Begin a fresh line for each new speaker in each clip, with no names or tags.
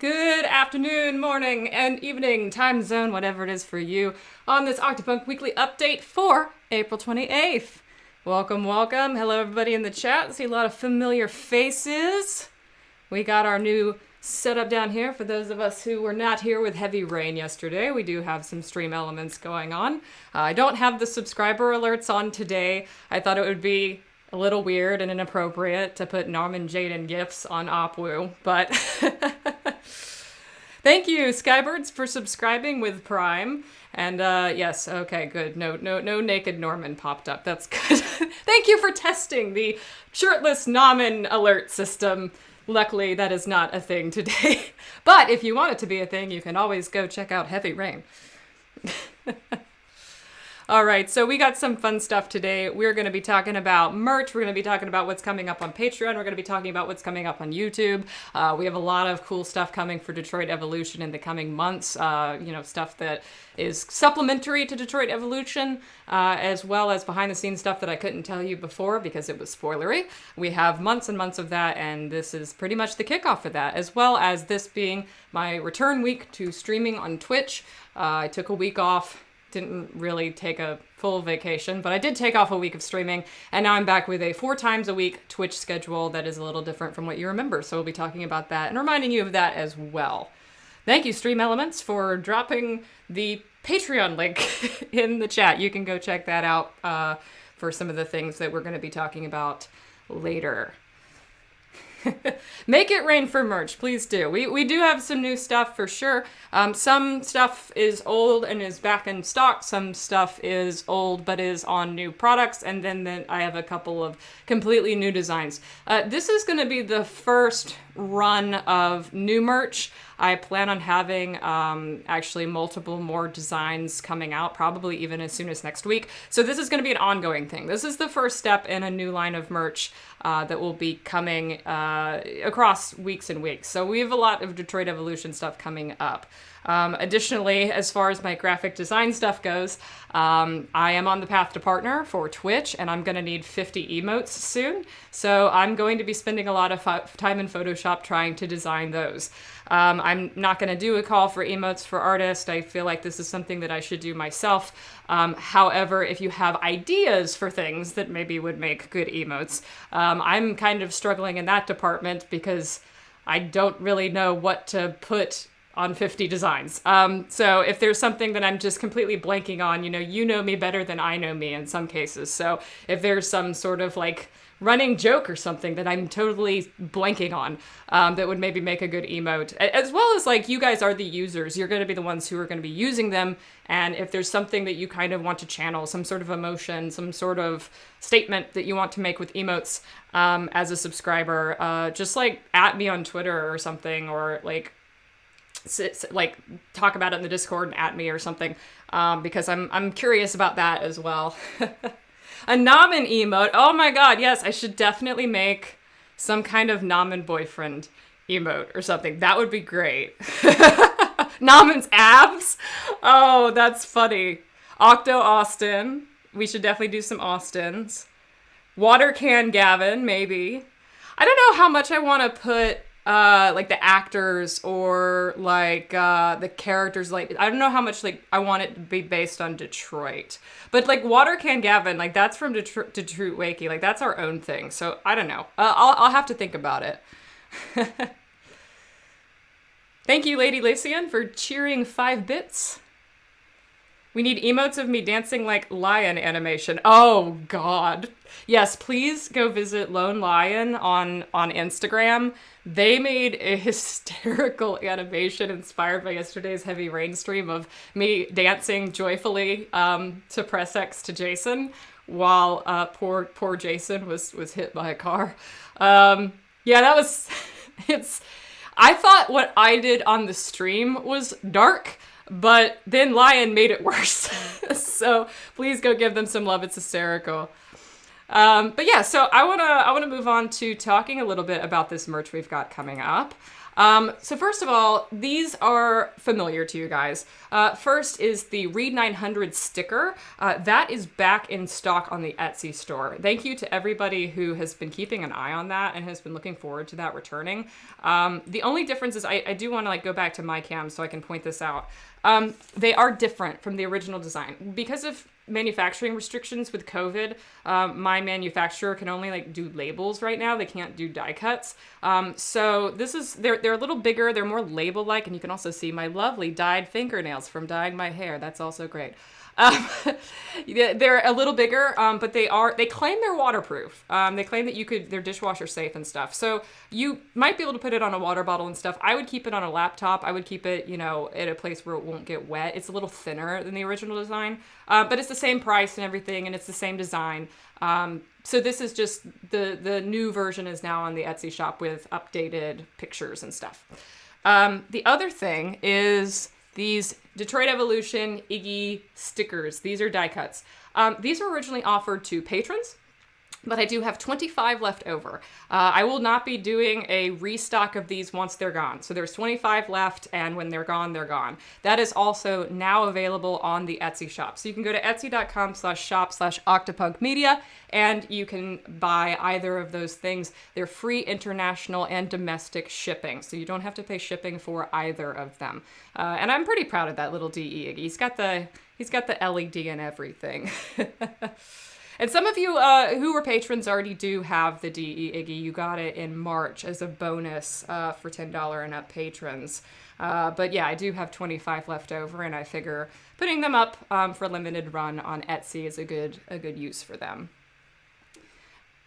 Good afternoon, morning, and evening, time zone, whatever it is for you, on this Octopunk Weekly update for April 28th. Welcome, welcome. Hello, everybody in the chat. See a lot of familiar faces. We got our new setup down here. For those of us who were not here with heavy rain yesterday, we do have some stream elements going on. I don't have the subscriber alerts on today. I thought it would be a little weird and inappropriate to put Norman Jaden gifs on Opwu, but thank you, Skybirds, for subscribing with Prime. And yes, okay, good. No naked Norman popped up. That's good. Thank you for testing the shirtless Norman alert system. Luckily, that is not a thing today. But if you want it to be a thing, you can always go check out Heavy Rain. All right, so we got some fun stuff today. We're going to be talking about merch. We're going to be talking about what's coming up on Patreon. We're going to be talking about what's coming up on YouTube. We have a lot of cool stuff coming for Detroit Evolution in the coming months. Stuff that is supplementary to Detroit Evolution, as well as behind-the-scenes stuff that I couldn't tell you before because it was spoilery. We have months and months of that, and this is pretty much the kickoff for that, as well as this being my return week to streaming on Twitch. I took a week off. Didn't really take a full vacation, but I did take off a week of streaming, and now I'm back with a 4 times a week Twitch schedule that is a little different from what you remember, so we'll be talking about that and reminding you of that as well. Thank you, Stream Elements, for dropping the Patreon link in the chat. You can go check that out for some of the things that we're going to be talking about later. Make it rain for merch, please do. We do have some new stuff for sure. Some stuff is old and is back in stock. Some stuff is old but is on new products. And then I have a couple of completely new designs. This is going to be the first run of new merch. I plan on having actually multiple more designs coming out, probably even as soon as next week. So this is going to be an ongoing thing. This is the first step in a new line of merch that will be coming across weeks and weeks. So we have a lot of Detroit Evolution stuff coming up. Additionally, as far as my graphic design stuff goes, I am on the path to partner for Twitch, and I'm going to need 50 emotes soon. So I'm going to be spending a lot of time in Photoshop trying to design those. I'm not going to do a call for emotes for artists. I feel like this is something that I should do myself. However, if you have ideas for things that maybe would make good emotes, I'm kind of struggling in that department because I don't really know what to put on 50 designs. So if there's something that I'm just completely blanking on, you know me better than I know me in some cases. So if there's some sort of like running joke or something that I'm totally blanking on, that would maybe make a good emote, as well as like you guys are the users, you're going to be the ones who are going to be using them. And if there's something that you kind of want to channel, some sort of emotion, some sort of statement that you want to make with emotes, as a subscriber, just like at me on Twitter or something, or like talk about it in the Discord and at me or something, because I'm curious about that as well. A Namen emote. Oh my god, yes, I should definitely make some kind of Namen boyfriend emote or something. That would be great. Namen's abs? Oh, that's funny. Octo Austin. We should definitely do some Austins. Water can Gavin, maybe. I don't know how much I want to put like the actors or like the characters, like I don't know how much like I want it to be based on Detroit, but like Water Can Gavin, like that's from Detroit Wakey, like that's our own thing. So I don't know. I'll have to think about it. Thank you, Lady Lycian, for cheering 5 bits. We need emotes of me dancing like lion animation. Oh, God. Yes, please go visit Lone Lion on Instagram. They made a hysterical animation inspired by yesterday's Heavy Rain stream of me dancing joyfully to press X to Jason while poor Jason was hit by a car. Yeah, that was... I thought what I did on the stream was dark, but then Lion made it worse. So please go give them some love. It's hysterical. But yeah, so I wanna move on to talking a little bit about this merch we've got coming up. So first of all, these are familiar to you guys. First is the Read 900 sticker. That is back in stock on the Etsy store. Thank you to everybody who has been keeping an eye on that and has been looking forward to that returning. The only difference is I do want to go back to my cam so I can point this out. They are different from the original design. Because of manufacturing restrictions with COVID, my manufacturer can only do labels right now. They can't do die cuts. So they're a little bigger. They're more label-like, and you can also see my lovely dyed fingernails from dyeing my hair. That's also great. They're a little bigger, but they claim they're waterproof. They claim that they're dishwasher safe and stuff. So you might be able to put it on a water bottle and stuff. I would keep it on a laptop. I would keep it, at a place where it won't get wet. It's a little thinner than the original design, but it's the same price and everything, and it's the same design. So this is just the new version is now on the Etsy shop with updated pictures and stuff. The other thing is these Detroit Evolution Iggy stickers. These are die cuts. These were originally offered to patrons, but I do have 25 left over. I will not be doing a restock of these once they're gone. So there's 25 left, and when they're gone, they're gone. That is also now available on the Etsy shop. So you can go to etsy.com/shop/octopunkmedia, and you can buy either of those things. They're free international and domestic shipping, so you don't have to pay shipping for either of them. And I'm pretty proud of that little DE Iggy. He's got the LED and everything. And some of you who were patrons already do have the DE Iggy. You got it in March as a bonus for $10 and up patrons. But yeah, I do have 25 left over, and I figure putting them up for a limited run on Etsy is a good use for them.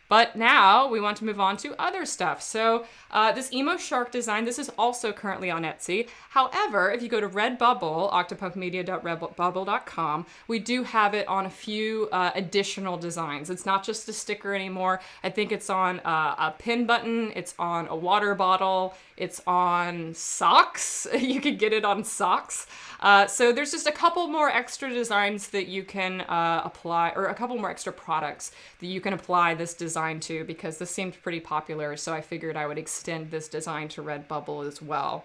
But now we want to move on to other stuff. So this emo shark design, this is also currently on Etsy. However, if you go to Redbubble, octopunkmedia.redbubble.com, we do have it on a few additional designs. It's not just a sticker anymore. I think it's on a pin button. It's on a water bottle. It's on socks. You could get it on socks. So there's just a couple more extra designs that you can apply, or a couple more extra products that you can apply this design to, because this seemed pretty popular, so I figured I would extend this design to Redbubble as well.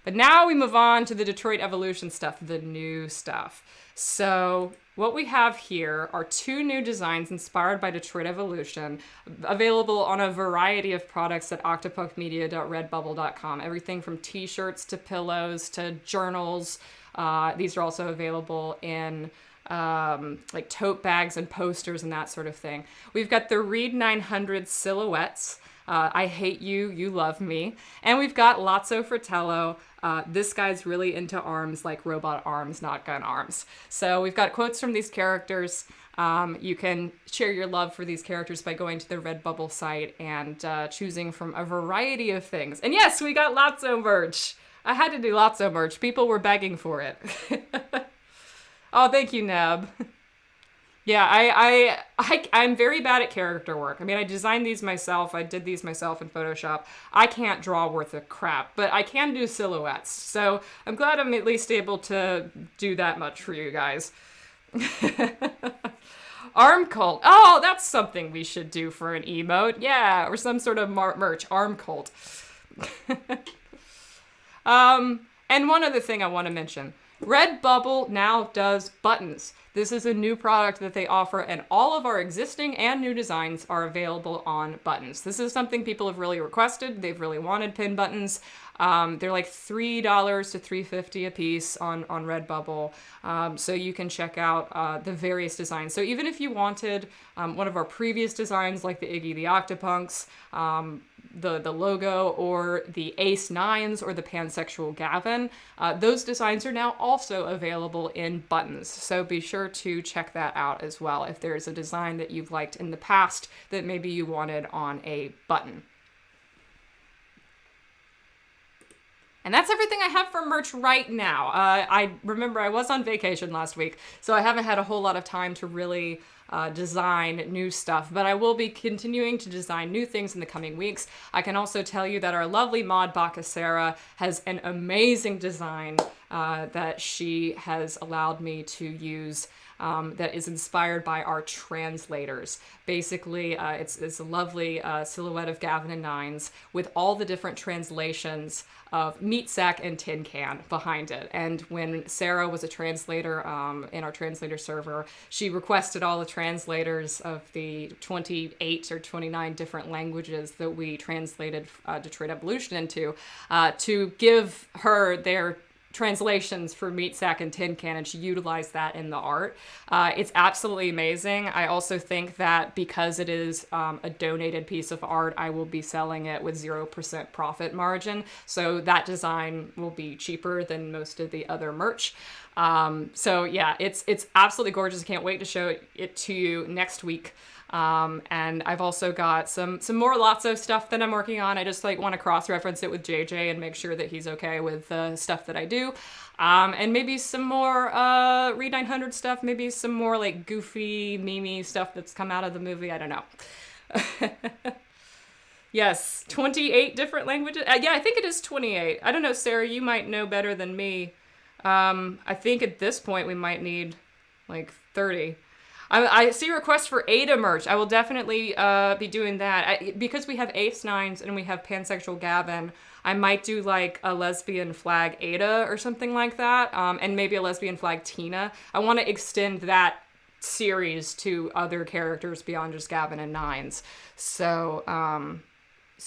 But now we move on to the Detroit Evolution stuff, the new stuff. So what we have here are two new designs inspired by Detroit Evolution, available on a variety of products at octopunkmedia.redbubble.com. Everything from t-shirts to pillows to journals. These are also available in tote bags and posters and that sort of thing. We've got the Read 900 silhouettes. I hate you, you love me. And we've got Lotso Fratello. This guy's really into arms, like robot arms, not gun arms. So we've got quotes from these characters. You can share your love for these characters by going to the Redbubble site and choosing from a variety of things. And yes, we got Lotso merch. I had to do Lotso merch. People were begging for it. Oh, thank you, Neb. Yeah, I'm very bad at character work. I mean, I designed these myself. I did these myself in Photoshop. I can't draw worth a crap, but I can do silhouettes. So I'm glad I'm at least able to do that much for you guys. Arm cult. Oh, that's something we should do for an emote. Yeah, or some sort of merch. Arm cult. And one other thing I want to mention. Redbubble now does buttons. This is a new product that they offer, and all of our existing and new designs are available on buttons. This is something people have really requested. They've really wanted pin buttons. They're like $3 to $3.50 a piece on Redbubble. So you can check out the various designs. So even if you wanted one of our previous designs, like the Iggy the Octopunks, the logo, or the Ace Nines, or the Pansexual Gavin, those designs are now also available in buttons. So be sure to check that out as well if there's a design that you've liked in the past that maybe you wanted on a button. And that's everything I have for merch right now. I remember I was on vacation last week, so I haven't had a whole lot of time to really design new stuff, but I will be continuing to design new things in the coming weeks. I can also tell you that our lovely mod Baka Sarah has an amazing design that she has allowed me to use that is inspired by our translators. Basically, it's a lovely silhouette of Gavin and Nines with all the different translations of Meat Sack and Tin Can behind it. And when Sarah was a translator in our translator server, she requested all the translators of the 28 or 29 different languages that we translated Detroit Evolution into to give her their translations for Meat Sack and Tin Can, and she utilized that in the art. It's absolutely amazing. I also think that because it is a donated piece of art, I will be selling it with 0% profit margin. So that design will be cheaper than most of the other merch. So yeah, it's absolutely gorgeous. I can't wait to show it to you next week. And I've also got some more Lotso stuff that I'm working on. I just want to cross-reference it with JJ and make sure that he's okay with the stuff that I do. And maybe some more Read 900 stuff, maybe some more goofy, memey stuff that's come out of the movie. I don't know. Yes, 28 different languages. Yeah, I think it is 28. I don't know, Sarah, you might know better than me. I think at this point we might need 30. I see requests for Ada merch. I will definitely be doing that. Because we have Ace Nines and we have Pansexual Gavin, I might do a lesbian flag Ada or something like that, and maybe a lesbian flag Tina. I want to extend that series to other characters beyond just Gavin and Nines. So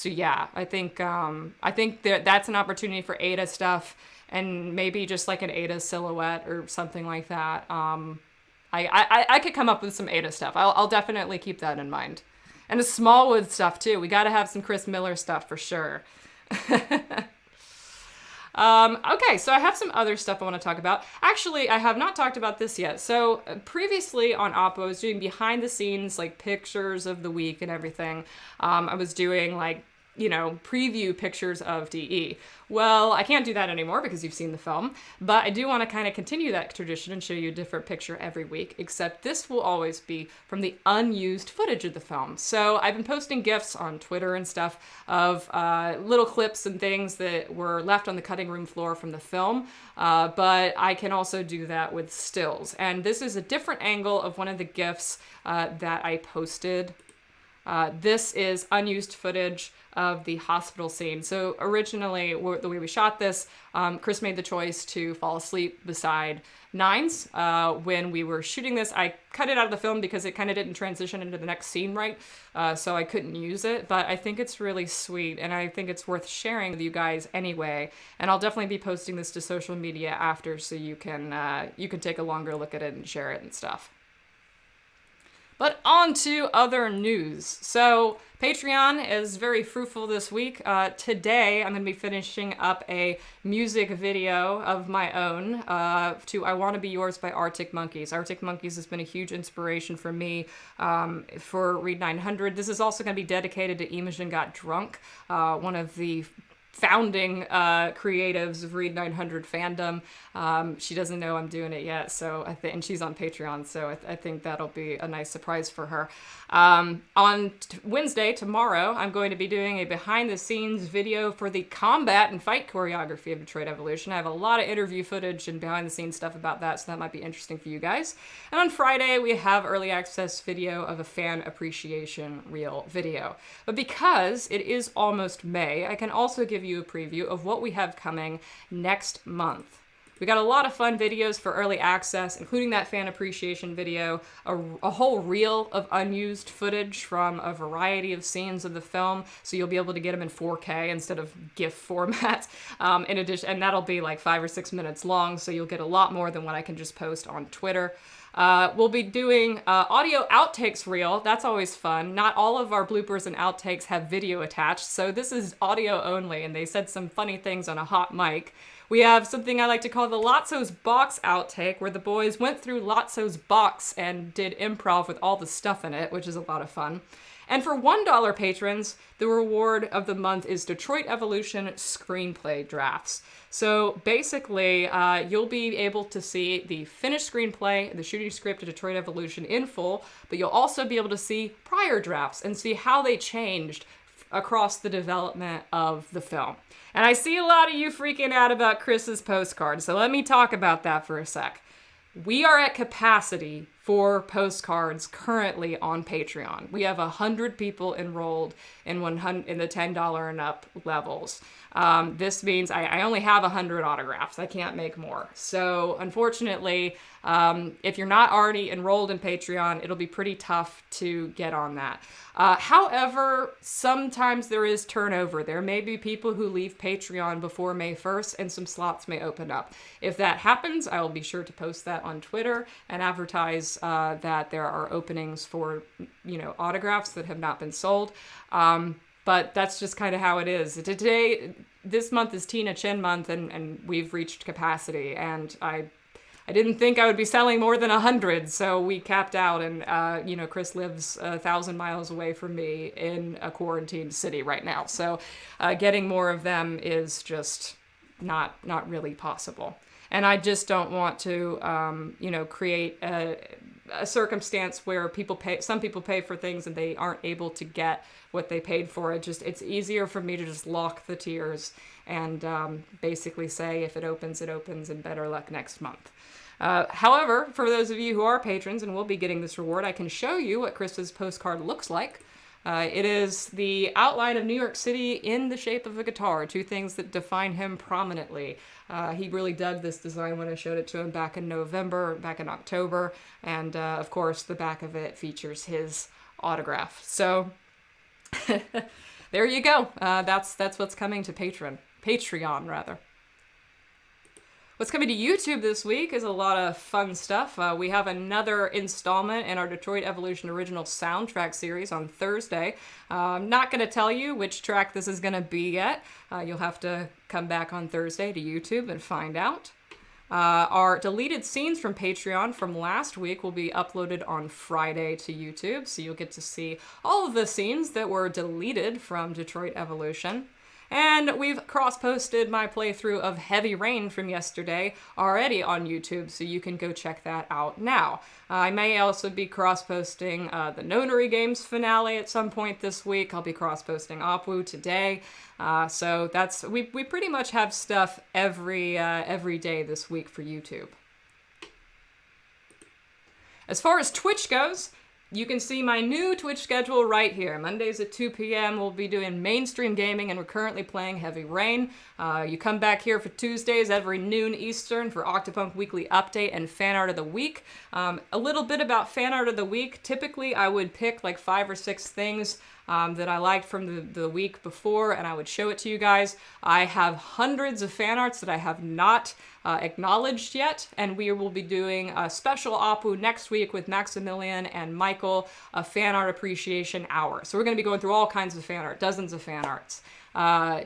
yeah, I think that's an opportunity for Ada stuff, and maybe just an Ada silhouette or something like that. I could come up with some Ada stuff. I'll definitely keep that in mind. And the Smallwood stuff, too. We got to have some Chris Miller stuff for sure. Okay, so I have some other stuff I want to talk about. Actually, I have not talked about this yet. So previously on Oppo, I was doing behind the scenes, pictures of the week and everything. I was doing preview pictures of DE. Well, I can't do that anymore because you've seen the film, but I do want to kind of continue that tradition and show you a different picture every week, except this will always be from the unused footage of the film. So I've been posting GIFs on Twitter and stuff of little clips and things that were left on the cutting room floor from the film, but I can also do that with stills. And this is a different angle of one of the GIFs that I posted. This is unused footage of the hospital scene. So originally, the way we shot this, Chris made the choice to fall asleep beside Nines. When we were shooting this, I cut it out of the film because it kind of didn't transition into the next scene right, so I couldn't use it. But I think it's really sweet, and I think it's worth sharing with you guys anyway. And I'll definitely be posting this to social media after, so you can take a longer look at it and share it and stuff. But on to other news. So Patreon is very fruitful this week. Today, I'm going to be finishing up a music video of my own to I Want to Be Yours by Arctic Monkeys. Arctic Monkeys has been a huge inspiration for me for Read 900. This is also going to be dedicated to Imogen Got Drunk, one of the founding creatives of Read 900 fandom. She doesn't know I'm doing it yet, so and she's on Patreon, so I think that'll be a nice surprise for her. On Wednesday, tomorrow, I'm going to be doing a behind-the-scenes video for the combat and fight choreography of Detroit Evolution. I have a lot of interview footage and behind-the-scenes stuff about that, so that might be interesting for you guys. And on Friday, we have early access video of a fan appreciation reel video. But because it is almost May, I can also give you a preview of what we have coming next month. We got a lot of fun videos for early access, including that fan appreciation video, a whole reel of unused footage from a variety of scenes of the film, so you'll be able to get them in 4K instead of GIF format. In addition, and that'll be 5 or 6 minutes long, so you'll get a lot more than what I can just post on Twitter. We'll be doing audio outtakes reel. That's always fun. Not all of our bloopers and outtakes have video attached, so this is audio only, and they said some funny things on a hot mic. We have something I like to call the Lotso's Box outtake, where the boys went through Lotso's box and did improv with all the stuff in it, which is a lot of fun. And for $1 patrons, the reward of the month is Detroit Evolution screenplay drafts. So basically, you'll be able to see the finished screenplay, the shooting script of Detroit Evolution in full, but you'll also be able to see prior drafts and see how they changed across the development of the film. And I see a lot of you freaking out about Chris's postcard, so let me talk about that for a sec. We are at capacity for postcards currently on Patreon. We have 100 people enrolled in the $10 and up levels. This means I only have 100 autographs. I can't make more. So unfortunately, if you're not already enrolled in Patreon, it'll be pretty tough to get on that. However, sometimes there is turnover. There may be people who leave Patreon before May 1st and some slots may open up. If that happens, I will be sure to post that on Twitter and advertise that there are openings for, autographs that have not been sold. But that's just kind of how it is. This month is Tina Chin month, and we've reached capacity. And I didn't think I would be selling more than 100, so we capped out. And Chris lives 1,000 miles away from me in a quarantined city right now. So getting more of them is just not really possible. And I just don't want to, create a circumstance where some people pay for things and they aren't able to get what they paid for. It's easier for me to just lock the tiers and basically say if it opens, and better luck next month. However, for those of you who are patrons and will be getting this reward, I can show you what Chris's postcard looks like. It is the outline of New York City in the shape of a guitar, two things that define him prominently. He really dug this design when I showed it to him back in October, and of course the back of it features his autograph. So there you go. That's what's coming to Patreon rather. What's coming to YouTube this week is a lot of fun stuff. We have another installment in our Detroit Evolution original soundtrack series on Thursday. I'm not going to tell you which track this is going to be yet. You'll have to come back on Thursday to YouTube and find out. Our deleted scenes from Patreon from last week will be uploaded on Friday to YouTube, so you'll get to see all of the scenes that were deleted from Detroit Evolution. And we've cross-posted my playthrough of Heavy Rain from yesterday already on YouTube, so you can go check that out now. I may also be cross-posting the Nonary Games finale at some point this week. I'll be cross-posting Opwu today. So we pretty much have stuff every day this week for YouTube. As far as Twitch goes, you can see my new Twitch schedule right here. Mondays at 2 p.m. we'll be doing mainstream gaming, and we're currently playing Heavy Rain. You come back here for Tuesdays every noon Eastern for Octopunk Weekly Update and Fan Art of the Week. A little bit about Fan Art of the Week. Typically, I would pick like 5 or 6 things that I liked from the week before, and I would show it to you guys. I have hundreds of fan arts that I have not acknowledged yet, and we will be doing a special Opwu next week with Maximilian and Michael, a fan art appreciation hour. So we're going to be going through all kinds of fan art, dozens of fan arts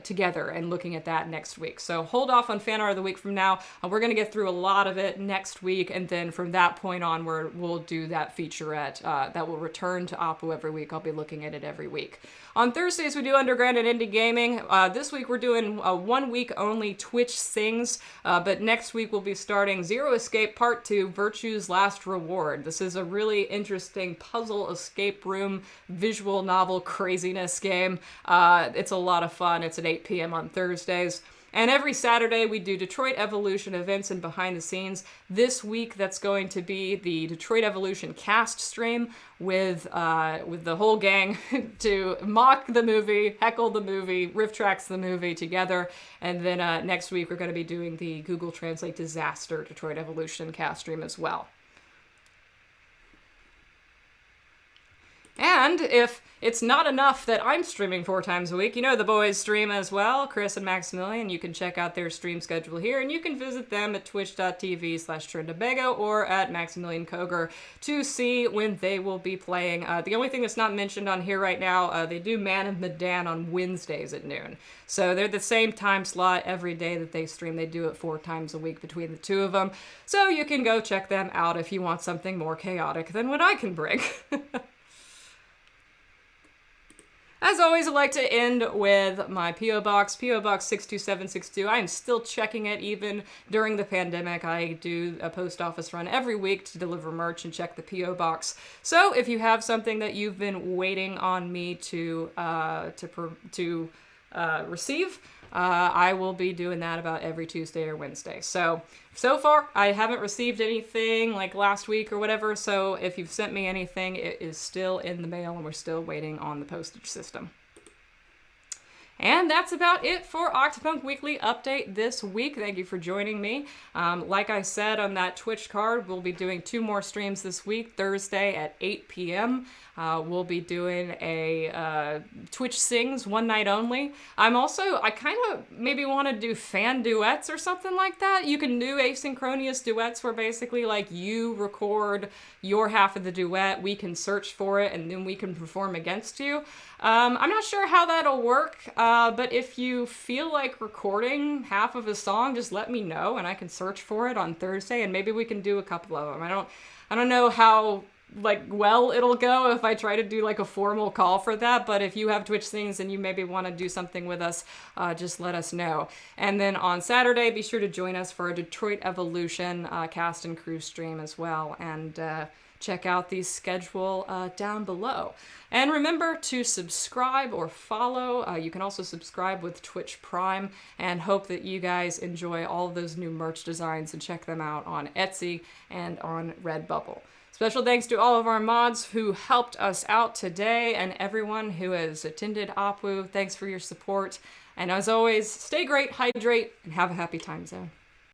together, and looking at that next week. So hold off on Fan Art of the Week from now. We're going to get through a lot of it next week, and then from that point on, we'll do that featurette that will return to Opwu every week. I'll be looking at it every week. On Thursdays, we do Underground and Indie Gaming. This week, we're doing a 1-week only Twitch Sings, but next week, we'll be starting Zero Escape Part 2, Virtue's Last Reward. This is a really interesting puzzle escape room visual novel craziness game. It's a lot of fun. It's at 8 p.m. on Thursdays. And every Saturday, we do Detroit Evolution events and behind the scenes. This week, that's going to be the Detroit Evolution cast stream with the whole gang to mock the movie, heckle the movie, riff tracks the movie together. And then next week, we're going to be doing the Google Translate Disaster Detroit Evolution cast stream as well. And if it's not enough that I'm streaming 4 times a week, the boys stream as well, Chris and Maximilian. You can check out their stream schedule here, and you can visit them at twitch.tv/Trindabago or at Maximilian Koger to see when they will be playing. The only thing that's not mentioned on here right now, they do Man of Medan on Wednesdays at noon. So they're the same time slot every day that they stream. They do it 4 times a week between the two of them. So you can go check them out if you want something more chaotic than what I can bring. As always, I'd like to end with my P.O. Box, P.O. Box 62762. I am still checking it even during the pandemic. I do a post office run every week to deliver merch and check the P.O. Box. So if you have something that you've been waiting on me to receive, I will be doing that about every Tuesday or Wednesday. So far, I haven't received anything like last week or whatever. So if you've sent me anything, it is still in the mail and we're still waiting on the postage system. And that's about it for Octopunk Weekly Update this week. Thank you for joining me. Like I said on that Twitch card, we'll be doing 2 more streams this week, Thursday at 8 p.m. We'll be doing a Twitch Sings one night only. I kind of maybe want to do fan duets or something like that. You can do asynchronous duets where basically like you record your half of the duet, we can search for it, and then we can perform against you. I'm not sure how that'll work, but if you feel like recording half of a song, just let me know and I can search for it on Thursday and maybe we can do a couple of them. I don't know how well it'll go if I try to do like a formal call for that, but if you have Twitch things and you maybe want to do something with us, just let us know. And then on Saturday, be sure to join us for a Detroit Evolution cast and crew stream as well, and check out the schedule down below. And remember to subscribe or follow. You can also subscribe with Twitch Prime, and hope that you guys enjoy all of those new merch designs and check them out on Etsy and on Redbubble. Special thanks to all of our mods who helped us out today and everyone who has attended OPWU. Thanks for your support. And as always, stay great, hydrate, and have a happy time zone.